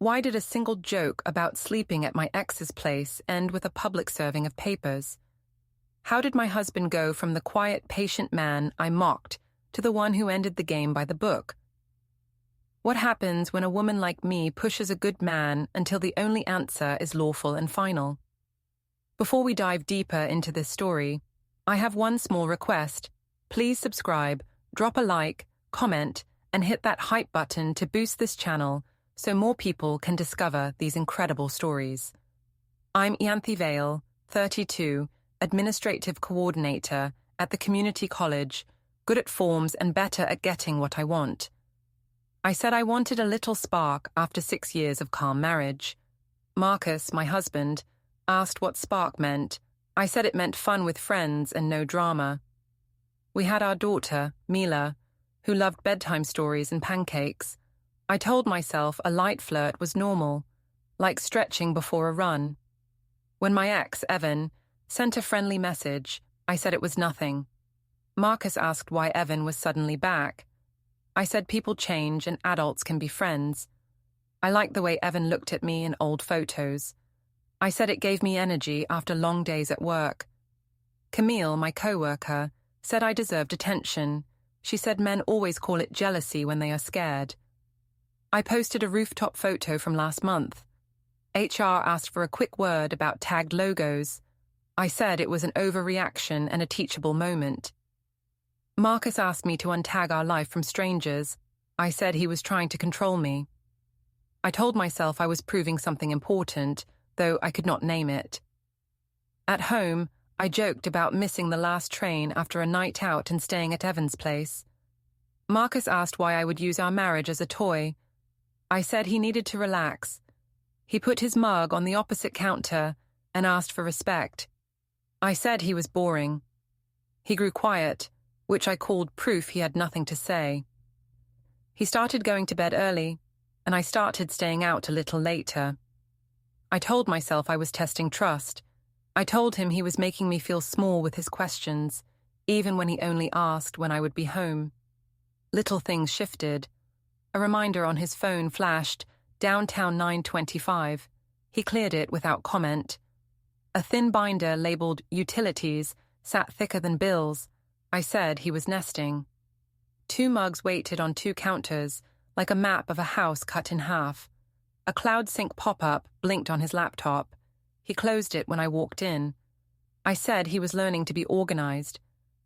Why did a single joke about sleeping at my ex's place end with a public serving of papers? How did my husband go from the quiet, patient man I mocked to the one who ended the game by the book? What happens when a woman like me pushes a good man until the only answer is lawful and final? Before we dive deeper into this story, I have one small request. Please subscribe, drop a like, comment, and hit that hype button to boost this channel so more people can discover these incredible stories. I'm Ianthe Vale, 32, Administrative Coordinator at the Community College, good at forms and better at getting what I want. I said I wanted a little spark after 6 years of calm marriage. Marcus, my husband, asked what spark meant. I said it meant fun with friends and no drama. We had our daughter, Mila, who loved bedtime stories and pancakes. I told myself a light flirt was normal, like stretching before a run. When my ex, Evan, sent a friendly message, I said it was nothing. Marcus asked why Evan was suddenly back. I said people change and adults can be friends. I liked the way Evan looked at me in old photos. I said it gave me energy after long days at work. Camille, my co-worker, said I deserved attention. She said men always call it jealousy when they are scared. I posted a rooftop photo from last month. HR asked for a quick word about tagged logos. I said it was an overreaction and a teachable moment. Marcus asked me to untag our life from strangers. I said he was trying to control me. I told myself I was proving something important, though I could not name it. At home, I joked about missing the last train after a night out and staying at Evan's place. Marcus asked why I would use our marriage as a toy. I said he needed to relax. He put his mug on the opposite counter and asked for respect. I said he was boring. He grew quiet, which I called proof he had nothing to say. He started going to bed early, and I started staying out a little later. I told myself I was testing trust. I told him he was making me feel small with his questions, even when he only asked when I would be home. Little things shifted. A reminder on his phone flashed, downtown 9:25. He cleared it without comment. A thin binder labeled utilities sat thicker than bills. I said he was nesting. 2 mugs waited on 2 counters, like a map of a house cut in half. A cloud sync pop-up blinked on his laptop. He closed it when I walked in. I said he was learning to be organized.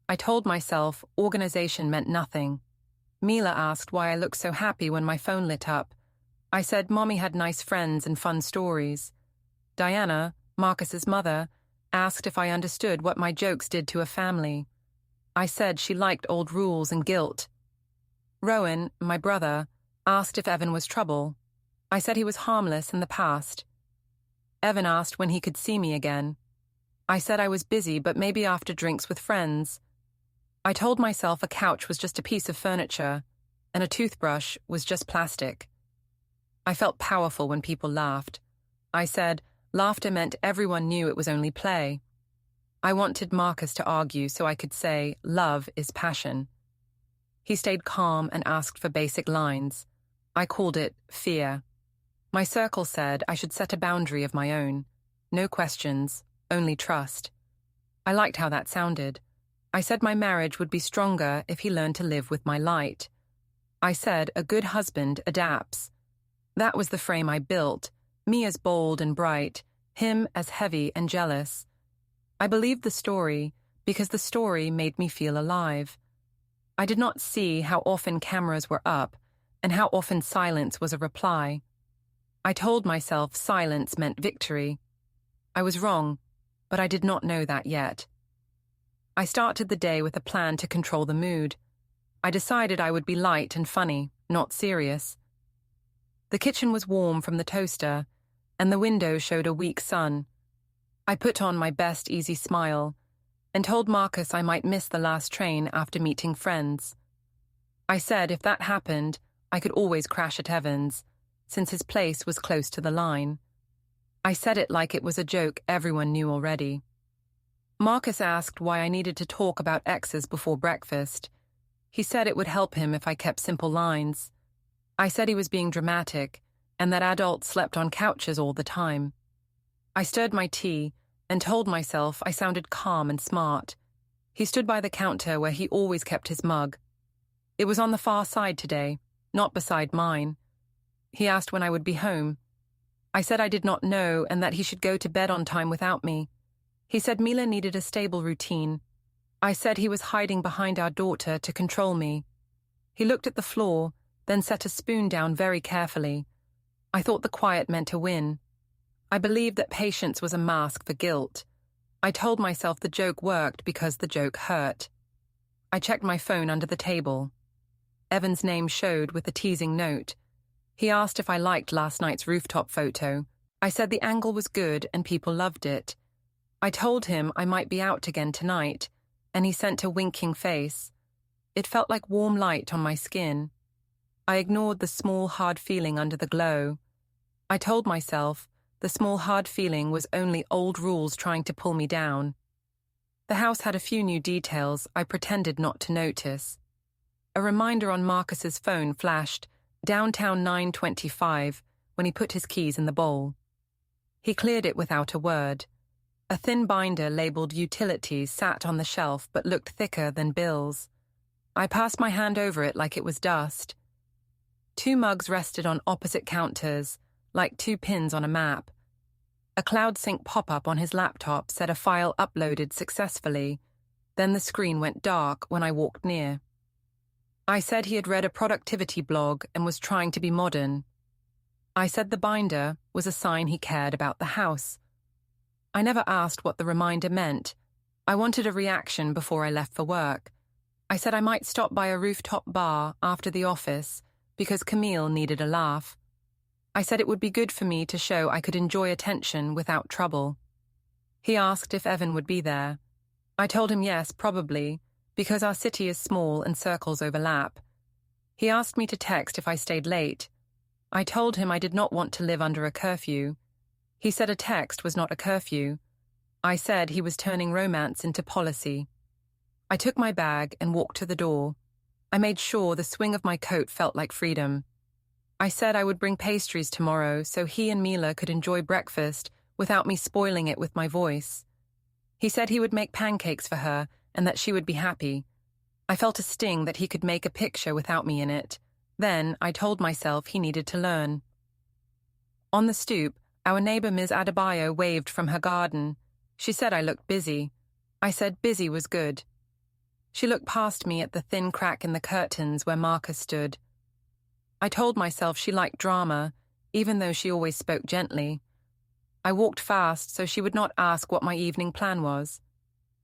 I told myself organization meant nothing. Mila asked why I looked so happy when my phone lit up. I said Mommy had nice friends and fun stories. Diana, Marcus's mother, asked if I understood what my jokes did to a family. I said she liked old rules and guilt. Rowan, my brother, asked if Evan was trouble. I said he was harmless in the past. Evan asked when he could see me again. I said I was busy, but maybe after drinks with friends. I told myself a couch was just a piece of furniture, and a toothbrush was just plastic. I felt powerful when people laughed. I said laughter meant everyone knew it was only play. I wanted Marcus to argue so I could say love is passion. He stayed calm and asked for basic lines. I called it fear. My circle said I should set a boundary of my own. No questions, only trust. I liked how that sounded. I said my marriage would be stronger if he learned to live with my light. I said a good husband adapts. That was the frame I built, me as bold and bright, him as heavy and jealous. I believed the story because the story made me feel alive. I did not see how often cameras were up and how often silence was a reply. I told myself silence meant victory. I was wrong, but I did not know that yet. I started the day with a plan to control the mood. I decided I would be light and funny, not serious. The kitchen was warm from the toaster, and the window showed a weak sun. I put on my best easy smile and told Marcus I might miss the last train after meeting friends. I said if that happened, I could always crash at Evan's, since his place was close to the line. I said it like it was a joke everyone knew already. Marcus asked why I needed to talk about exes before breakfast. He said it would help him if I kept simple lines. I said he was being dramatic, and that adults slept on couches all the time. I stirred my tea and told myself I sounded calm and smart. He stood by the counter where he always kept his mug. It was on the far side today, not beside mine. He asked when I would be home. I said I did not know and that he should go to bed on time without me. He said Mila needed a stable routine. I said he was hiding behind our daughter to control me. He looked at the floor, then set a spoon down very carefully. I thought the quiet meant a win. I believed that patience was a mask for guilt. I told myself the joke worked because the joke hurt. I checked my phone under the table. Evan's name showed with a teasing note. He asked if I liked last night's rooftop photo. I said the angle was good and people loved it. I told him I might be out again tonight, and he sent a winking face. It felt like warm light on my skin. I ignored the small, hard feeling under the glow. I told myself the small, hard feeling was only old rules trying to pull me down. The house had a few new details I pretended not to notice. A reminder on Marcus's phone flashed, downtown 9:25, when he put his keys in the bowl. He cleared it without a word. A thin binder labeled utilities sat on the shelf but looked thicker than bills. I passed my hand over it like it was dust. 2 mugs rested on opposite counters, like 2 pins on a map. A cloud sync pop-up on his laptop said a file uploaded successfully. Then the screen went dark when I walked near. I said he had read a productivity blog and was trying to be modern. I said the binder was a sign he cared about the house. I never asked what the reminder meant. I wanted a reaction before I left for work. I said I might stop by a rooftop bar after the office because Camille needed a laugh. I said it would be good for me to show I could enjoy attention without trouble. He asked if Evan would be there. I told him yes, probably, because our city is small and circles overlap. He asked me to text if I stayed late. I told him I did not want to live under a curfew. He said a text was not a curfew. I said he was turning romance into policy. I took my bag and walked to the door. I made sure the swing of my coat felt like freedom. I said I would bring pastries tomorrow so he and Mila could enjoy breakfast without me spoiling it with my voice. He said he would make pancakes for her and that she would be happy. I felt a sting that he could make a picture without me in it. Then I told myself he needed to learn. On the stoop, our neighbor Ms. Adebayo waved from her garden. She said I looked busy. I said busy was good. She looked past me at the thin crack in the curtains where Marcus stood. I told myself she liked drama, even though she always spoke gently. I walked fast so she would not ask what my evening plan was.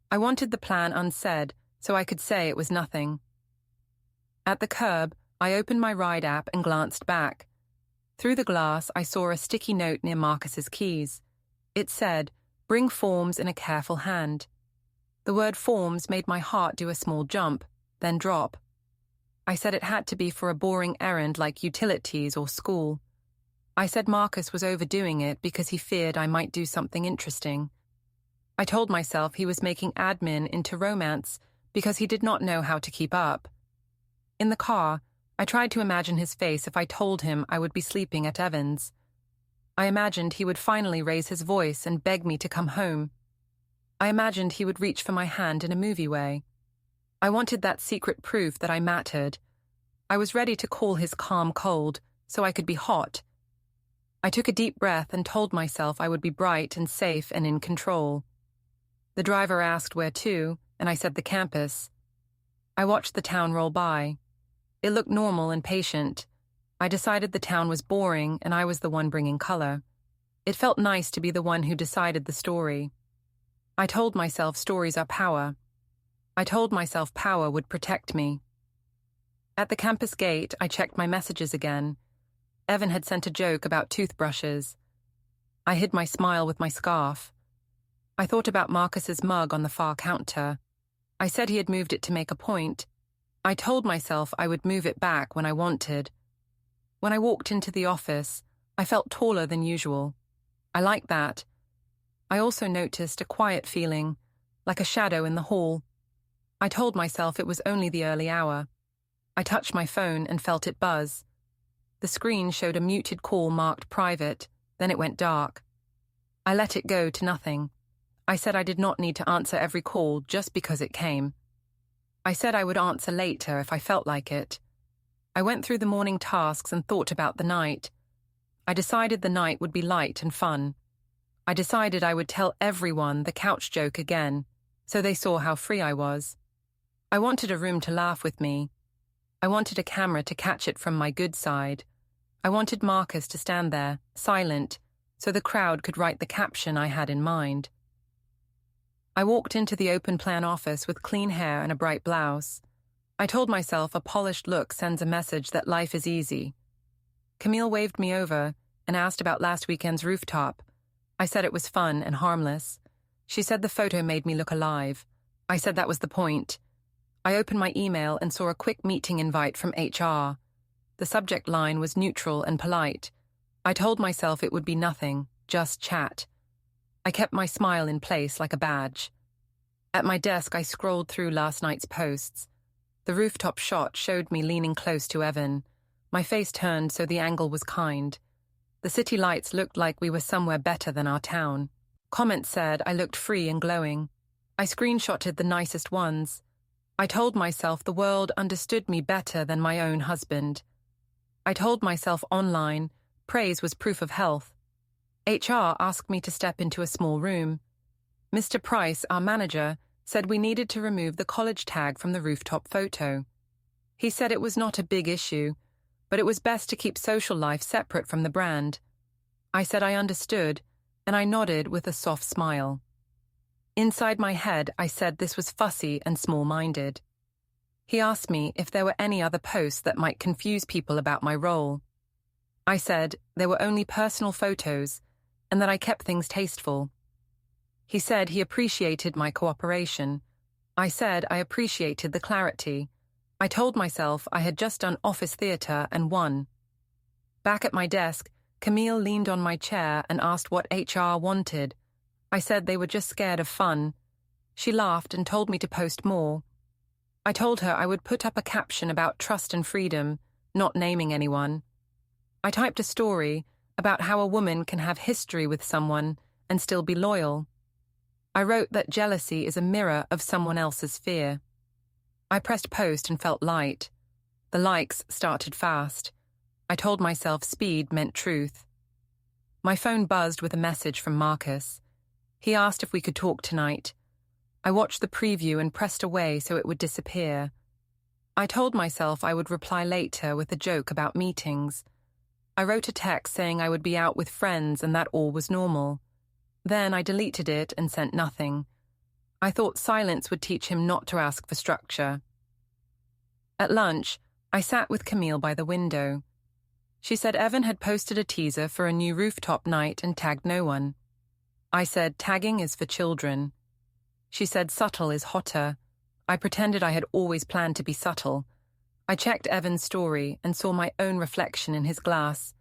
I wanted the plan unsaid so I could say it was nothing. At the curb, I opened my ride app and glanced back. Through the glass, I saw a sticky note near Marcus's keys. It said, "Bring forms in a careful hand." The word forms made my heart do a small jump, then drop. I said it had to be for a boring errand like utilities or school. I said Marcus was overdoing it because he feared I might do something interesting. I told myself he was making admin into romance because he did not know how to keep up. In the car, I tried to imagine his face if I told him I would be sleeping at Evan's. I imagined he would finally raise his voice and beg me to come home. I imagined he would reach for my hand in a movie way. I wanted that secret proof that I mattered. I was ready to call his calm cold, so I could be hot. I took a deep breath and told myself I would be bright and safe and in control. The driver asked where to, and I said the campus. I watched the town roll by. It looked normal and patient. I decided the town was boring and I was the one bringing color. It felt nice to be the one who decided the story. I told myself stories are power. I told myself power would protect me. At the campus gate, I checked my messages again. Evan had sent a joke about toothbrushes. I hid my smile with my scarf. I thought about Marcus's mug on the far counter. I said he had moved it to make a point. I told myself I would move it back when I wanted. When I walked into the office, I felt taller than usual. I liked that. I also noticed a quiet feeling, like a shadow in the hall. I told myself it was only the early hour. I touched my phone and felt it buzz. The screen showed a muted call marked private, then it went dark. I let it go to nothing. I said I did not need to answer every call just because it came. I said I would answer later if I felt like it. I went through the morning tasks and thought about the night. I decided the night would be light and fun. I decided I would tell everyone the couch joke again, so they saw how free I was. I wanted a room to laugh with me. I wanted a camera to catch it from my good side. I wanted Marcus to stand there, silent, so the crowd could write the caption I had in mind. I walked into the open-plan office with clean hair and a bright blouse. I told myself a polished look sends a message that life is easy. Camille waved me over and asked about last weekend's rooftop. I said it was fun and harmless. She said the photo made me look alive. I said that was the point. I opened my email and saw a quick meeting invite from HR. The subject line was neutral and polite. I told myself it would be nothing, just chat. I kept my smile in place like a badge. At my desk, I scrolled through last night's posts. The rooftop shot showed me leaning close to Evan. My face turned so the angle was kind. The city lights looked like we were somewhere better than our town. Comments said I looked free and glowing. I screenshotted the nicest ones. I told myself the world understood me better than my own husband. I told myself online, praise was proof of health. HR asked me to step into a small room. Mr. Price, our manager, said we needed to remove the college tag from the rooftop photo. He said it was not a big issue, but it was best to keep social life separate from the brand. I said I understood, and I nodded with a soft smile. Inside my head, I said this was fussy and small-minded. He asked me if there were any other posts that might confuse people about my role. I said there were only personal photos and that I kept things tasteful. He said he appreciated my cooperation. I said I appreciated the clarity. I told myself I had just done office theatre and won. Back at my desk, Camille leaned on my chair and asked what HR wanted. I said they were just scared of fun. She laughed and told me to post more. I told her I would put up a caption about trust and freedom, not naming anyone. I typed a story about how a woman can have history with someone and still be loyal. I wrote that jealousy is a mirror of someone else's fear. I pressed post and felt light. The likes started fast. I told myself speed meant truth. My phone buzzed with a message from Marcus. He asked if we could talk tonight. I watched the preview and pressed away so it would disappear. I told myself I would reply later with a joke about meetings. I wrote a text saying I would be out with friends and that all was normal. Then I deleted it and sent nothing. I thought silence would teach him not to ask for structure. At lunch, I sat with Camille by the window. She said Evan had posted a teaser for a new rooftop night and tagged no one. I said tagging is for children. She said subtle is hotter. I pretended I had always planned to be subtle. I checked Evan's story and saw my own reflection in his glass.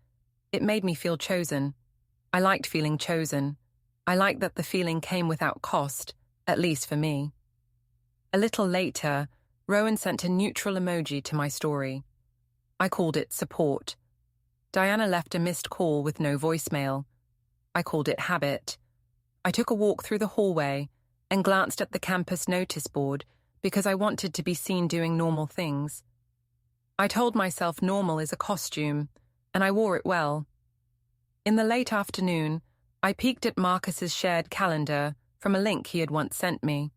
It made me feel chosen. I liked feeling chosen. I liked that the feeling came without cost, at least for me. A little later, Rowan sent a neutral emoji to my story. I called it support. Diana left a missed call with no voicemail. I called it habit. I took a walk through the hallway and glanced at the campus notice board because I wanted to be seen doing normal things. I told myself normal is a costume, and I wore it well. In the late afternoon, I peeked at Marcus's shared calendar from a link he had once sent me.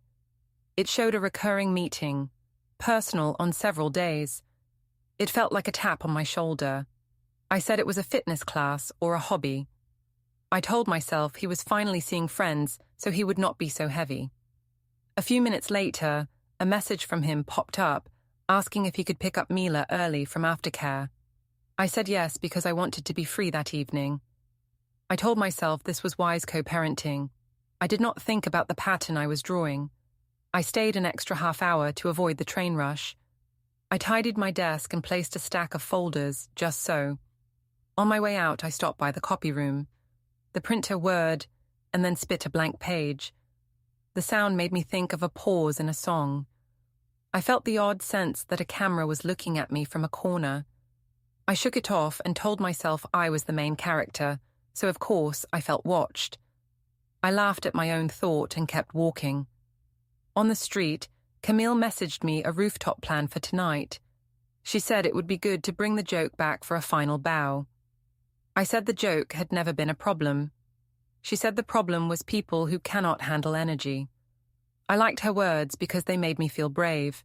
It showed a recurring meeting, personal on several days. It felt like a tap on my shoulder. I said it was a fitness class or a hobby. I told myself he was finally seeing friends so he would not be so heavy. A few minutes later, a message from him popped up asking if he could pick up Mila early from aftercare. I said yes because I wanted to be free that evening. I told myself this was wise co-parenting. I did not think about the pattern I was drawing. I stayed an extra half hour to avoid the train rush. I tidied my desk and placed a stack of folders, just so. On my way out, I stopped by the copy room. The printer whirred and then spit a blank page. The sound made me think of a pause in a song. I felt the odd sense that a camera was looking at me from a corner. I shook it off and told myself I was the main character, so of course I felt watched. I laughed at my own thought and kept walking. On the street, Camille messaged me a rooftop plan for tonight. She said it would be good to bring the joke back for a final bow. I said the joke had never been a problem. She said the problem was people who cannot handle energy. I liked her words because they made me feel brave.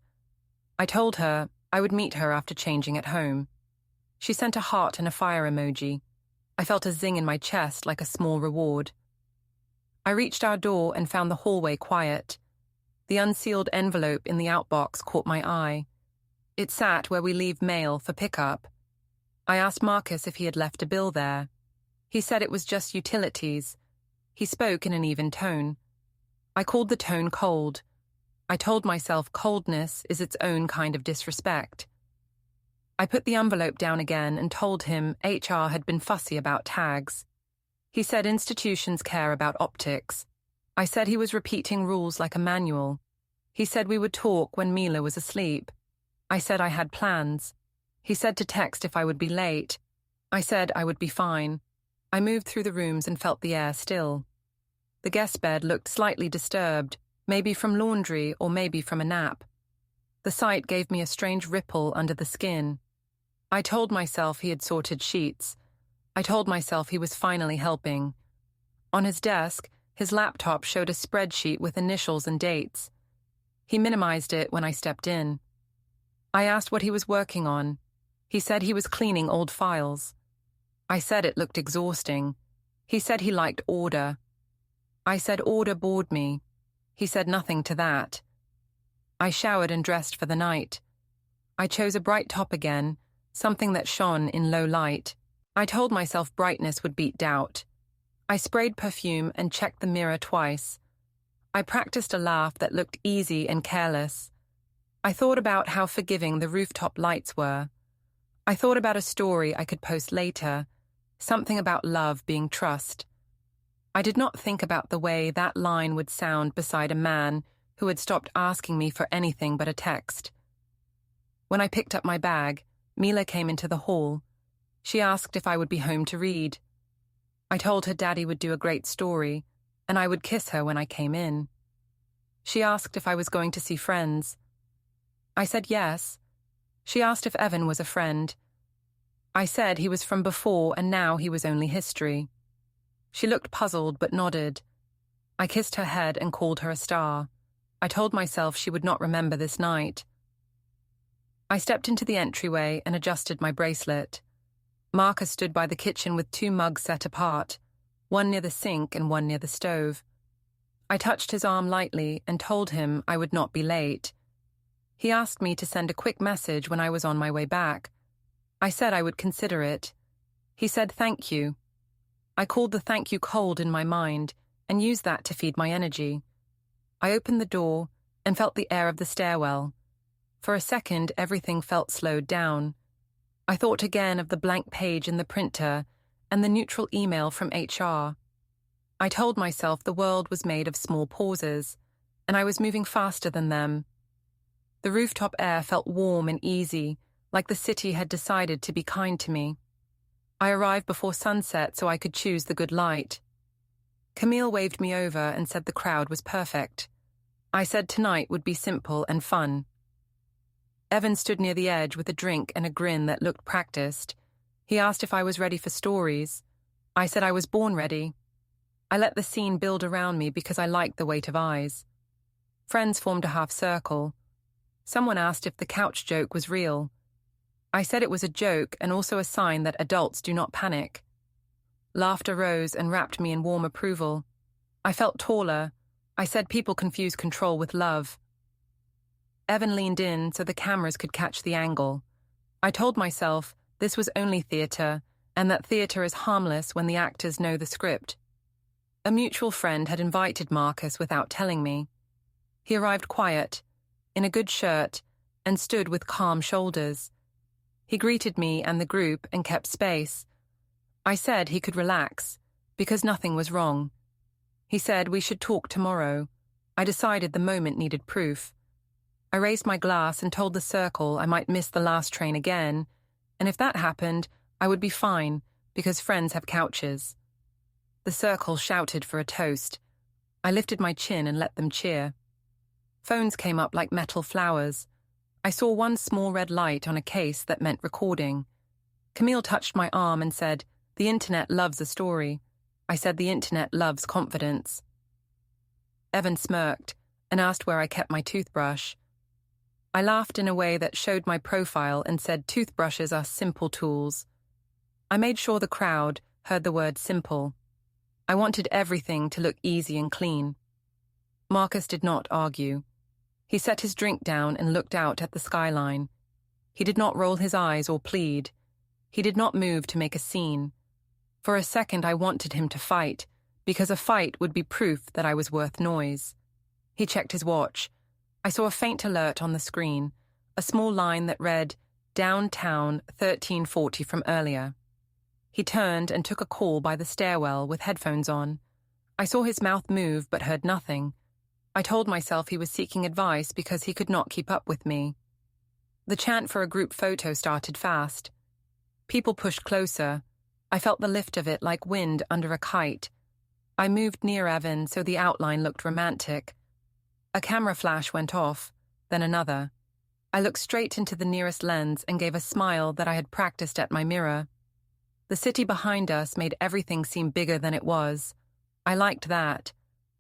I told her I would meet her after changing at home. She sent a heart and a fire emoji. I felt a zing in my chest like a small reward. I reached our door and found the hallway quiet. The unsealed envelope in the outbox caught my eye. It sat where we leave mail for pickup. I asked Marcus if he had left a bill there. He said it was just utilities. He spoke in an even tone. I called the tone cold. I told myself coldness is its own kind of disrespect. I put the envelope down again and told him HR had been fussy about tags. He said institutions care about optics. I said he was repeating rules like a manual. He said we would talk when Mila was asleep. I said I had plans. He said to text if I would be late. I said I would be fine. I moved through the rooms and felt the air still. The guest bed looked slightly disturbed, maybe from laundry or maybe from a nap. The sight gave me a strange ripple under the skin. I told myself he had sorted sheets. I told myself he was finally helping. On his desk, his laptop showed a spreadsheet with initials and dates. He minimized it when I stepped in. I asked what he was working on. He said he was cleaning old files. I said it looked exhausting. He said he liked order. I said order bored me. He said nothing to that. I showered and dressed for the night. I chose a bright top again, something that shone in low light. I told myself brightness would beat doubt. I sprayed perfume and checked the mirror twice. I practiced a laugh that looked easy and careless. I thought about how forgiving the rooftop lights were. I thought about a story I could post later, something about love being trust. I did not think about the way that line would sound beside a man who had stopped asking me for anything but a text. When I picked up my bag, Mila came into the hall. She asked if I would be home to read. I told her Daddy would do a great story, and I would kiss her when I came in. She asked if I was going to see friends. I said yes. She asked if Evan was a friend. I said he was from before and now he was only history. She looked puzzled but nodded. I kissed her head and called her a star. I told myself she would not remember this night. I stepped into the entryway and adjusted my bracelet. Marcus stood by the kitchen with 2 mugs set apart, one near the sink and one near the stove. I touched his arm lightly and told him I would not be late. He asked me to send a quick message when I was on my way back. I said I would consider it. He said thank you. I called the thank you cold in my mind and used that to feed my energy. I opened the door and felt the air of the stairwell. For a second, everything felt slowed down. I thought again of the blank page in the printer and the neutral email from HR. I told myself the world was made of small pauses, and I was moving faster than them. The rooftop air felt warm and easy, like the city had decided to be kind to me. I arrived before sunset so I could choose the good light. Camille waved me over and said the crowd was perfect. I said tonight would be simple and fun. Evan stood near the edge with a drink and a grin that looked practiced. He asked if I was ready for stories. I said I was born ready. I let the scene build around me because I liked the weight of eyes. Friends formed a half circle. Someone asked if the couch joke was real. I said it was a joke and also a sign that adults do not panic. Laughter rose and wrapped me in warm approval. I felt taller. I said people confuse control with love. Evan leaned in so the cameras could catch the angle. I told myself this was only theatre, and that theatre is harmless when the actors know the script. A mutual friend had invited Marcus without telling me. He arrived quiet, in a good shirt, and stood with calm shoulders. He greeted me and the group and kept space. I said he could relax, because nothing was wrong. He said we should talk tomorrow. I decided the moment needed proof. I raised my glass and told the circle I might miss the last train again, and if that happened, I would be fine, because friends have couches. The circle shouted for a toast. I lifted my chin and let them cheer. Phones came up like metal flowers. I saw one small red light on a case that meant recording. Camille touched my arm and said, "The internet loves a story." I said, "The internet loves confidence." Evan smirked and asked where I kept my toothbrush. I laughed in a way that showed my profile and said toothbrushes are simple tools. I made sure the crowd heard the word simple. I wanted everything to look easy and clean. Marcus did not argue. He set his drink down and looked out at the skyline. He did not roll his eyes or plead. He did not move to make a scene. For a second I wanted him to fight, because a fight would be proof that I was worth noise. He checked his watch. I saw a faint alert on the screen, a small line that read, "Downtown 1340 from earlier." He turned and took a call by the stairwell with headphones on. I saw his mouth move but heard nothing. I told myself he was seeking advice because he could not keep up with me. The chant for a group photo started fast. People pushed closer. I felt the lift of it like wind under a kite. I moved near Evan so the outline looked romantic. A camera flash went off, then another. I looked straight into the nearest lens and gave a smile that I had practiced at my mirror. The city behind us made everything seem bigger than it was. I liked that.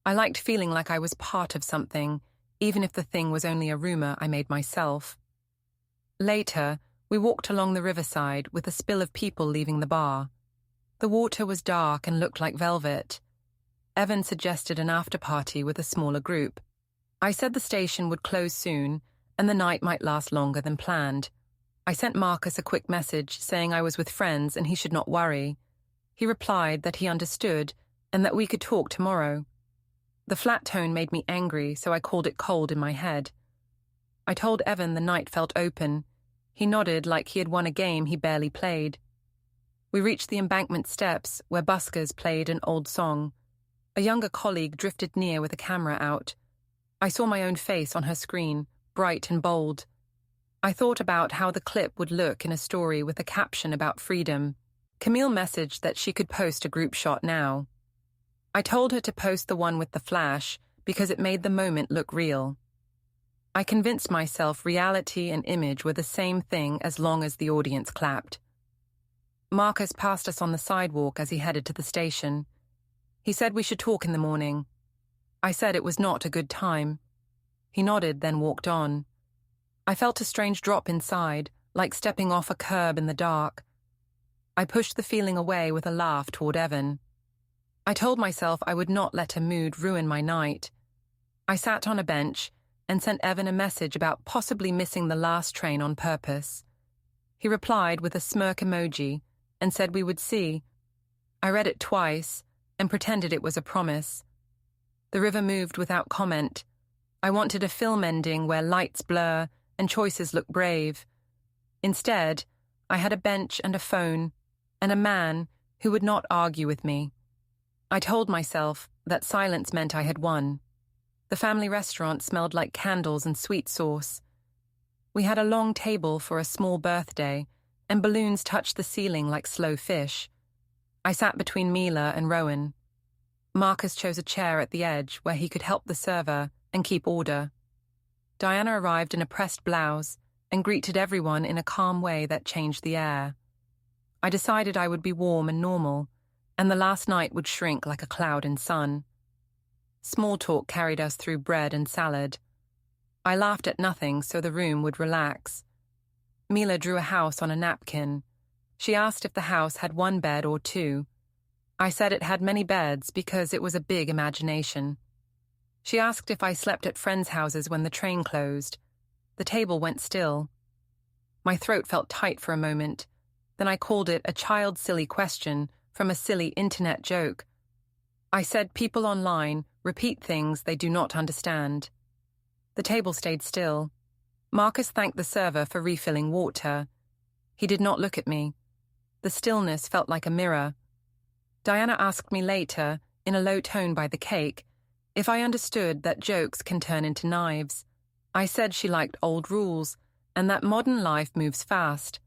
I liked feeling like I was part of something, even if the thing was only a rumor I made myself. Later, we walked along the riverside with a spill of people leaving the bar. The water was dark and looked like velvet. Evan suggested an after-party with a smaller group. I said the station would close soon, and the night might last longer than planned. I sent Marcus a quick message saying I was with friends and he should not worry. He replied that he understood and that we could talk tomorrow. The flat tone made me angry, so I called it cold in my head. I told Evan the night felt open. He nodded like he had won a game he barely played. We reached the embankment steps where buskers played an old song. A younger colleague drifted near with a camera out. I saw my own face on her screen, bright and bold. I thought about how the clip would look in a story with a caption about freedom. Camille messaged that she could post a group shot now. I told her to post the one with the flash because it made the moment look real. I convinced myself reality and image were the same thing as long as the audience clapped. Marcus passed us on the sidewalk as he headed to the station. He said we should talk in the morning. I said it was not a good time. He nodded, then walked on. I felt a strange drop inside, like stepping off a curb in the dark. I pushed the feeling away with a laugh toward Evan. I told myself I would not let a mood ruin my night. I sat on a bench and sent Evan a message about possibly missing the last train on purpose. He replied with a smirk emoji and said we would see. I read it twice and pretended it was a promise. The river moved without comment. I wanted a film ending where lights blur and choices look brave. Instead, I had a bench and a phone, and a man who would not argue with me. I told myself that silence meant I had won. The family restaurant smelled like candles and sweet sauce. We had a long table for a small birthday, and balloons touched the ceiling like slow fish. I sat between Mila and Rowan. Marcus chose a chair at the edge where he could help the server and keep order. Diana arrived in a pressed blouse and greeted everyone in a calm way that changed the air. I decided I would be warm and normal, and the last night would shrink like a cloud in sun. Small talk carried us through bread and salad. I laughed at nothing so the room would relax. Mila drew a house on a napkin. She asked if the house had one bed or two. I said it had many beds because it was a big imagination. She asked if I slept at friends' houses when the train closed. The table went still. My throat felt tight for a moment. Then I called it a child-silly question from a silly internet joke. I said people online repeat things they do not understand. The table stayed still. Marcus thanked the server for refilling water. He did not look at me. The stillness felt like a mirror. Diana asked me later, in a low tone by the cake, if I understood that jokes can turn into knives. I said she liked old rules, and that modern life moves fast.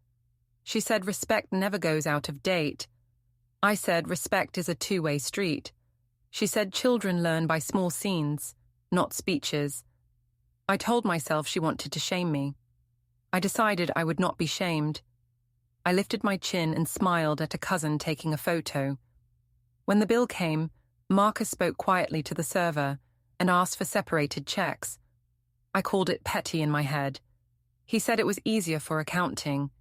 She said respect never goes out of date. I said respect is a two-way street. She said children learn by small scenes, not speeches. I told myself she wanted to shame me. I decided I would not be shamed. I lifted my chin and smiled at a cousin taking a photo. When the bill came, Marcus spoke quietly to the server and asked for separated checks. I called it petty in my head. He said it was easier for accounting.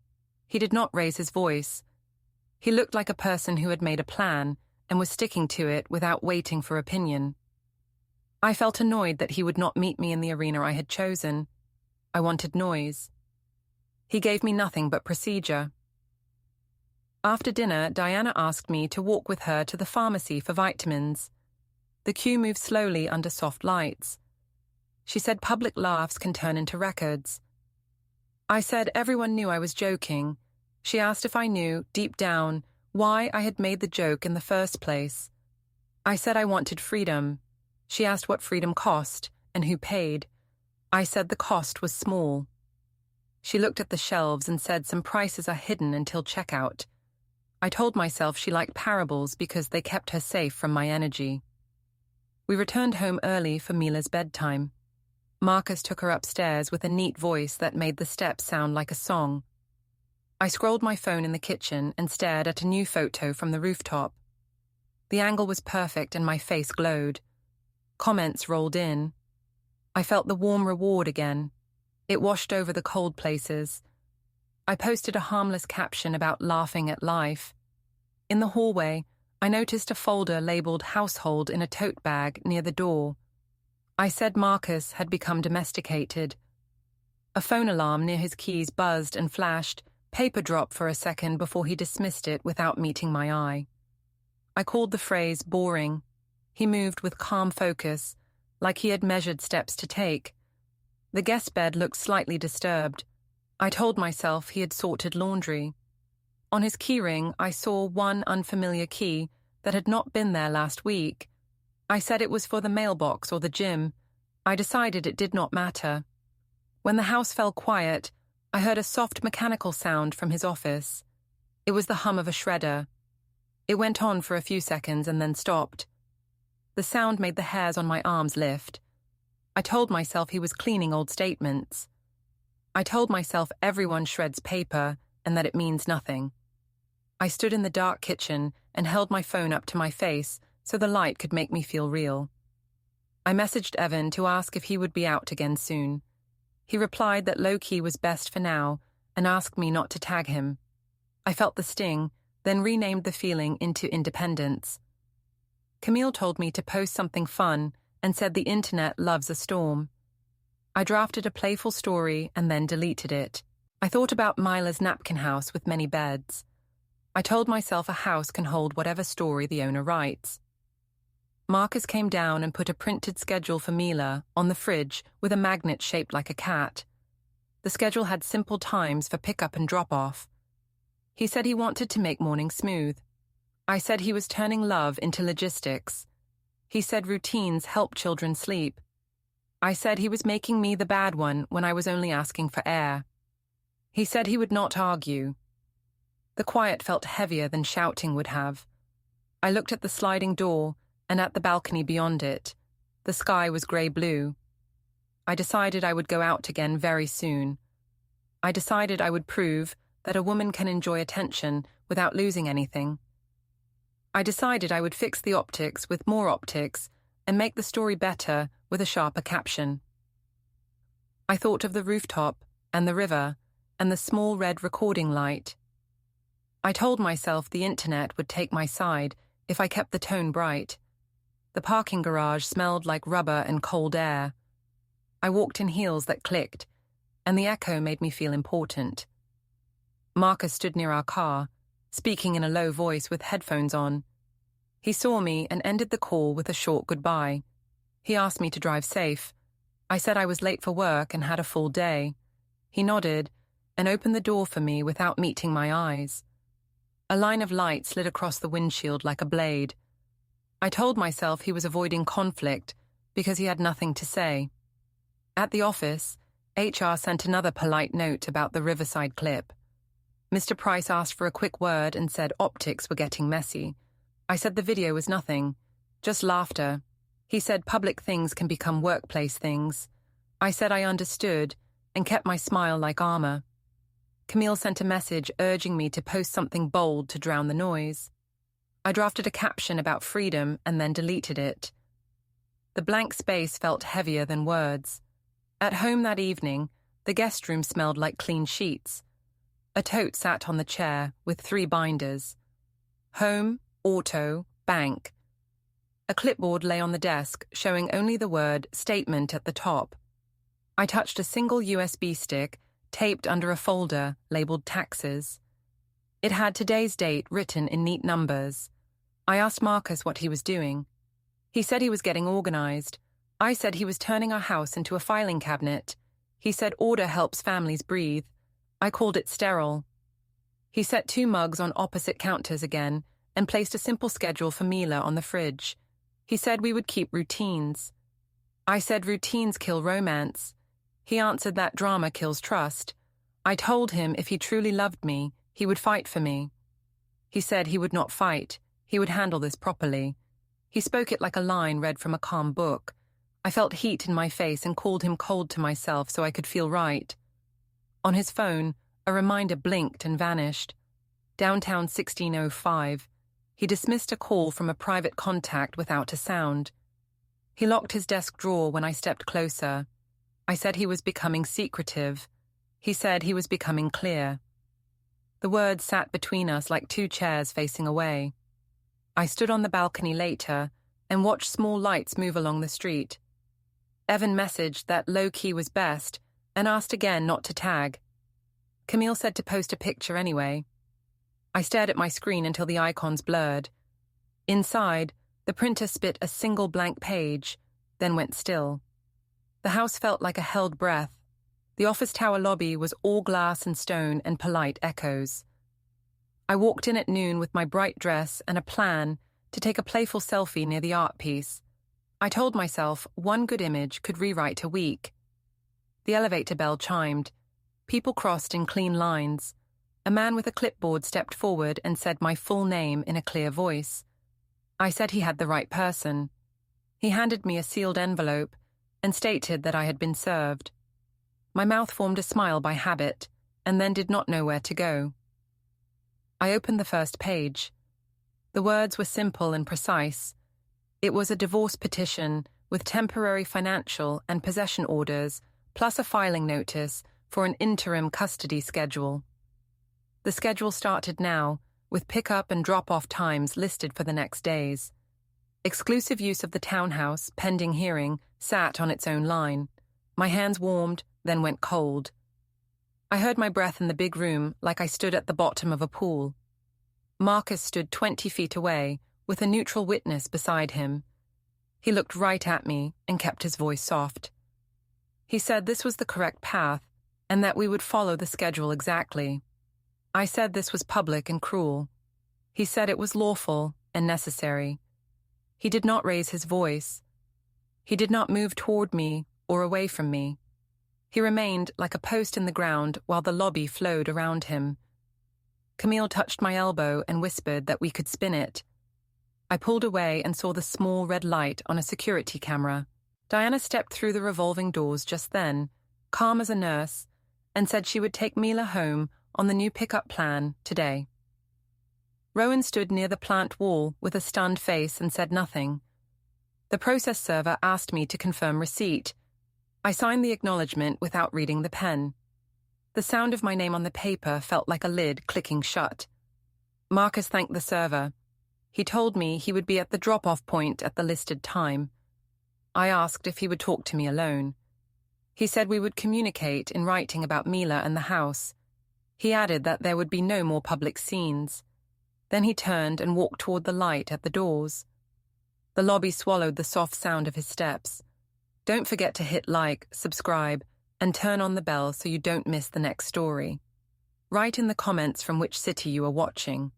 He did not raise his voice. He looked like a person who had made a plan and was sticking to it without waiting for opinion. I felt annoyed that he would not meet me in the arena I had chosen. I wanted noise. He gave me nothing but procedure. After dinner, Diana asked me to walk with her to the pharmacy for vitamins. The queue moved slowly under soft lights. She said public laughs can turn into records. I said everyone knew I was joking. She asked if I knew, deep down, why I had made the joke in the first place. I said I wanted freedom. She asked what freedom cost and who paid. I said the cost was small. She looked at the shelves and said some prices are hidden until checkout. I told myself she liked parables because they kept her safe from my energy. We returned home early for Mila's bedtime. Marcus took her upstairs with a neat voice that made the steps sound like a song. I scrolled my phone in the kitchen and stared at a new photo from the rooftop. The angle was perfect and my face glowed. Comments rolled in. I felt the warm reward again. It washed over the cold places. I posted a harmless caption about laughing at life. In the hallway, I noticed a folder labeled household in a tote bag near the door. I said Marcus had become domesticated. A phone alarm near his keys buzzed and flashed, paper dropped for a second before he dismissed it without meeting my eye. I called the phrase boring. He moved with calm focus, like he had measured steps to take. The guest bed looked slightly disturbed. I told myself he had sorted laundry. On his keyring, I saw one unfamiliar key that had not been there last week. I said it was for the mailbox or the gym. I decided it did not matter. When the house fell quiet, I heard a soft mechanical sound from his office. It was the hum of a shredder. It went on for a few seconds and then stopped. The sound made the hairs on my arms lift. I told myself he was cleaning old statements. I told myself everyone shreds paper and that it means nothing. I stood in the dark kitchen and held my phone up to my face so the light could make me feel real. I messaged Evan to ask if he would be out again soon. He replied that low-key was best for now and asked me not to tag him. I felt the sting, then renamed the feeling into independence. Camille told me to post something fun and said the internet loves a storm. I drafted a playful story and then deleted it. I thought about Mila's napkin house with many beds. I told myself a house can hold whatever story the owner writes. Marcus came down and put a printed schedule for Mila on the fridge with a magnet shaped like a cat. The schedule had simple times for pick-up and drop-off. He said he wanted to make mornings smooth. I said he was turning love into logistics. He said routines help children sleep. I said he was making me the bad one when I was only asking for air. He said he would not argue. The quiet felt heavier than shouting would have. I looked at the sliding door and at the balcony beyond it. The sky was grey-blue. I decided I would go out again very soon. I decided I would prove that a woman can enjoy attention without losing anything. I decided I would fix the optics with more optics and make the story better with a sharper caption. I thought of the rooftop and the river and the small red recording light. I told myself the internet would take my side if I kept the tone bright. The parking garage smelled like rubber and cold air. I walked in heels that clicked, and the echo made me feel important. Marcus stood near our car, speaking in a low voice with headphones on. He saw me and ended the call with a short goodbye. He asked me to drive safe. I said I was late for work and had a full day. He nodded and opened the door for me without meeting my eyes. A line of light slid across the windshield like a blade. I told myself he was avoiding conflict because he had nothing to say. At the office, HR sent another polite note about the Riverside clip. Mr. Price asked for a quick word and said optics were getting messy. I said the video was nothing, just laughter. He said public things can become workplace things. I said I understood and kept my smile like armor. Camille sent a message urging me to post something bold to drown the noise. I drafted a caption about freedom and then deleted it. The blank space felt heavier than words. At home that evening, the guest room smelled like clean sheets. A tote sat on the chair with 3 binders. Home, auto, bank. A clipboard lay on the desk, showing only the word statement at the top. I touched a single USB stick taped under a folder labeled taxes. It had today's date written in neat numbers. I asked Marcus what he was doing. He said he was getting organized. I said he was turning our house into a filing cabinet. He said order helps families breathe. I called it sterile. He set 2 mugs on opposite counters again and placed a simple schedule for Mila on the fridge. He said we would keep routines. I said routines kill romance. He answered that drama kills trust. I told him if he truly loved me, he would fight for me. He said he would not fight. He would handle this properly. He spoke it like a line read from a calm book. I felt heat in my face and called him cold to myself so I could feel right. On his phone, a reminder blinked and vanished. Downtown 1605. He dismissed a call from a private contact without a sound. He locked his desk drawer when I stepped closer. I said he was becoming secretive. He said he was becoming clear. The words sat between us like 2 chairs facing away. I stood on the balcony later and watched small lights move along the street. Evan messaged that low-key was best and asked again not to tag. Camille said to post a picture anyway. I stared at my screen until the icons blurred. Inside, the printer spit a single blank page, then went still. The house felt like a held breath. The office tower lobby was all glass and stone and polite echoes. I walked in at noon with my bright dress and a plan to take a playful selfie near the art piece. I told myself one good image could rewrite a week. The elevator bell chimed. People crossed in clean lines. A man with a clipboard stepped forward and said my full name in a clear voice. I said he had the right person. He handed me a sealed envelope and stated that I had been served. My mouth formed a smile by habit and then did not know where to go. I opened the first page. The words were simple and precise. It was a divorce petition with temporary financial and possession orders, plus a filing notice for an interim custody schedule. The schedule started now, with pick-up and drop-off times listed for the next days. Exclusive use of the townhouse, pending hearing, sat on its own line. My hands warmed, then went cold. I heard my breath in the big room like I stood at the bottom of a pool. Marcus stood 20 feet away, with a neutral witness beside him. He looked right at me and kept his voice soft. He said this was the correct path, and that we would follow the schedule exactly. I said this was public and cruel. He said it was lawful and necessary. He did not raise his voice. He did not move toward me or away from me. He remained like a post in the ground while the lobby flowed around him. Camille touched my elbow and whispered that we could spin it. I pulled away and saw the small red light on a security camera. Diana stepped through the revolving doors just then, calm as a nurse, and said she would take Mila home on the new pickup plan today. Rowan stood near the plant wall with a stunned face and said nothing. The process server asked me to confirm receipt. I signed the acknowledgement without reading the pen. The sound of my name on the paper felt like a lid clicking shut. Marcus thanked the server. He told me he would be at the drop-off point at the listed time. I asked if he would talk to me alone. He said we would communicate in writing about Mila and the house. He added that there would be no more public scenes. Then he turned and walked toward the light at the doors. The lobby swallowed the soft sound of his steps. Don't forget to hit like, subscribe, and turn on the bell so you don't miss the next story. Write in the comments from which city you are watching.